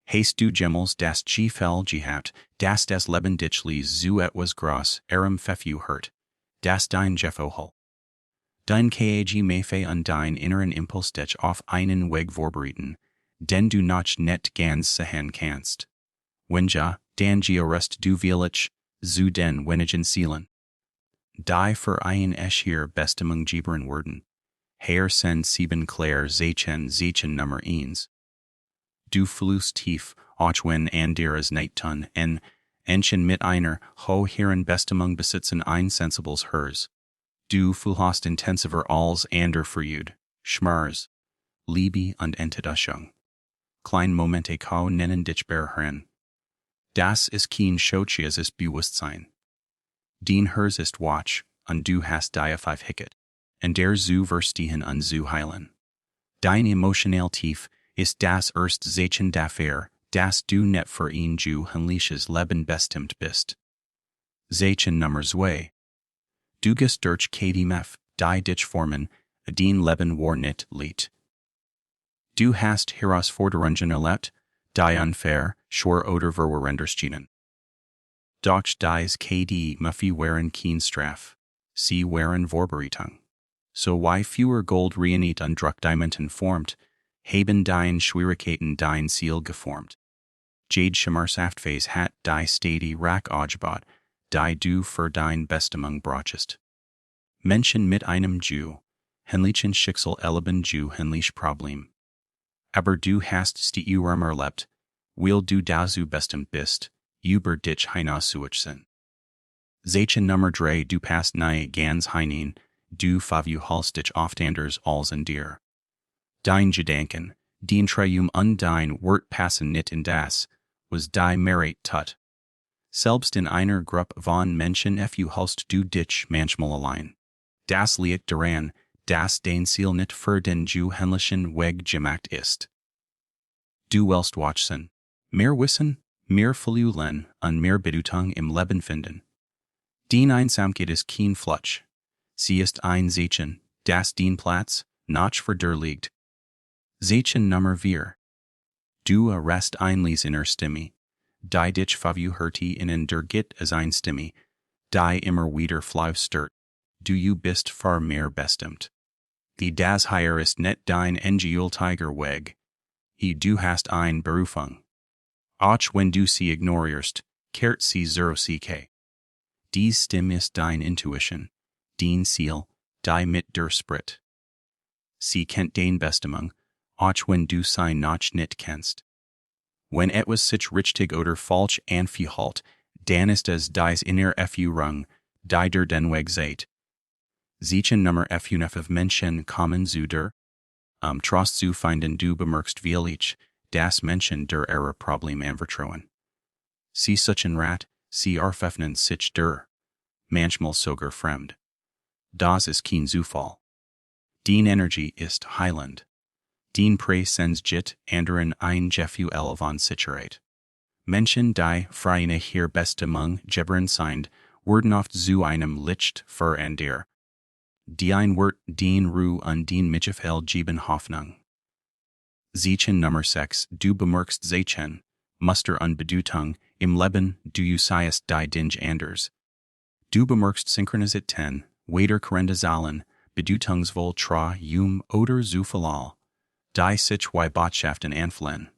Hast du Gemmels das Gefell gehabt, das Leben dich ließ zu etwas groß, pfeffu hurt, das dein Jeffohol. Dein Kag Mefe und dein inneren Impuls dich auf einen Weg vorbereiten, den du noch net ganz sehen kannst. Wenn ja, dann georest du willig, zu den wenigen Seelen. Dafür hier Bestimmung gebern worden. Herr sen sieben klare Zeichen Nummer 1. Du Fühlst tief, auch wenn anderes nicht tun, Enchen mit einer höheren Bestimmung besitzen ein sensibles Herz. Du fühlst intensiver als ander Freud, Schmerz, Liebe und Enttäuschung. Klein Momente nennen dich berühren. Das ist kein schockiges Bewusstsein. Dein Herz ist wach, und du hast die 5 Hicket, und der zu verstehen und zu heilen. Dein emotionell tief ist das Zeichen dafür, dass du net für ein gewöhnliches Leben bestimmt bist. Zeichen Nummer 2. Du gehst durch KDMF, die dich formen, dein Leben war nicht leicht. Du hast Herausforderungen erlebt, die unfair, schwer oder verwirrenderscheinen. Doch dies KD waren kein Straf, sie waren Vorbereitung. So wie fewer Gold Reinit und Druckdiamanten formt, haben dein Schwierigkeiten dein Ziel geformt. Jade Schmerzaftphase hat die Stati Rack aufgebaut, die du für dein Bestimmung brauchst. Menschen mit einem gewöhnlichen Schicksal erleben gewöhnlich Problem. Aber du hast die erlebt, weil du dazu bestimmt bist, über dich hinauszuwachsen. Zeichen Nummer 3 du passt nahe ganz hinein, du verwuhlst dich oft anders als in dir. Dein Gedanken, dein Trium und dein Wort passen nicht in das, was die Mehrheit tut. Selbst in einer Gruppe von Menschen fühlst du dich manchmal allein. Das liegt daran, dass dein Ziel nicht für den gewöhnlichen Weg gemacht ist. Du willst wachsen, mehr wissen, mehr fühlen und mehr Bedeutung im Leben finden. Deine Einsamkeit ist kein Flutsch. Sie ist ein Zeichen, das den Platz noch für dir liegt. Zeichen Nummer 4. Du erst einlis in Stimme, die dich verwirrte in der Git as ein Stimme, die immer wieder flüstert, du bist für mehr bestimmt. Die das hier ist net dein endgültiger Weg. Du hast ein Berufung. Auch wenn du sie ignorierst, kehrt sie zero ck. Dies Stimme ist dein Intuition, dein Ziel, die mit der Sprit. Sie kennt dein Bestimmung, auch wenn du sie noch nicht kennst. Wenn etwas sich richtig oder falsch anfühlt, dann ist es dies inner Führung, die der den Weg seht. Zeichen Nummer 5 Menschen kommen zu dir, Trost zu finden du bemerkst willig, dass Menschen der ihre Problem anvertrauen. Sie suchen Rat, sie eröffnen sich dir, manchmal sogar fremd. Das ist kein Zufall. Dein Energie ist heilend. Dein Präsenz jit anderen ein Gefühl von Sicherheit. Menschen die freie hier Bestimmung gebern sind, werden oft zu einem Licht für andere. Die ein Wort den Ruhe und den Mitgefühl geben Hoffnung. Zeichen Nummer 6 du bemerkst Zeichen, Muster und Bedeutung, im Leben du siehst die Dinge anders. Du bemerkst Synchronizitäten, wiederkehrende Zahlen, Bedeutungsvoll tra oder Zufall, die sich wie Botschaften anfallen.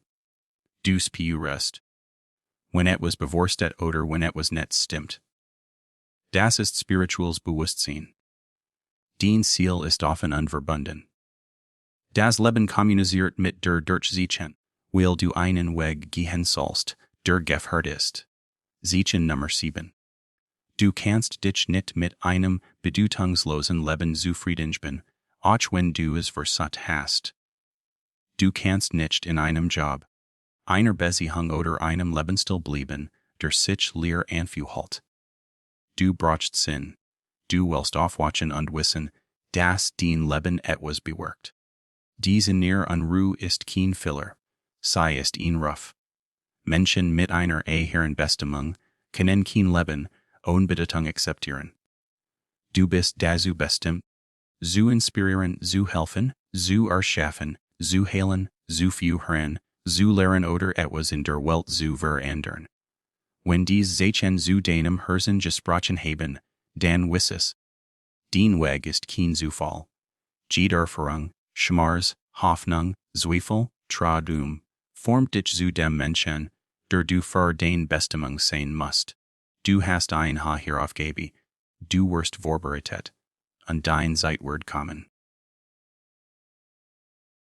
Du spürst, wenn etwas bevorstet oder wenn etwas nicht stimmt. Das ist spirituelles Bewusstsein. Dein Ziel ist offen und verbunden. Das Leben kommuniziert mit der Zeichen, weil du einen Weg gehen sollst, der gefährdet ist. Zeichen Nummer 7. Du kannst dich nicht mit einem bedeutungslosen Leben zufrieden, auch wenn du es versucht hast. Du kannst nicht in einem Job, einer Beziehung oder einem Lebensstil bleiben, der sich leer anfühlt. Du brauchst Sinn. Du willst aufwachen und wissen, dass dein Leben etwas bewirkt. Diese innere Unruhe ist kein Filler, sie ist ein Ruf. Menschen mit einer höheren Bestimmung können kein Leben ohne Bedeutung akzeptieren. Du bist dazu bestimmt, zu inspirieren, zu helfen, zu erschaffen, zu heilen, zu führen, Zu leren oder etwas in der Welt zu verändern. Wenn diese Zeichen zu deinem Herzen gesprochen haben, dann wisses. Den Weg ist kein Zufall. Jede Erfahrung, Schmerz, Hoffnung, Zweifel, Traum, formt dich zu dem Menschen, der du für deine Bestimmung sein musst. Du hast ein Haar hieraufgegeben, du wirst vorbereitet, und dein Zeitwort kommen.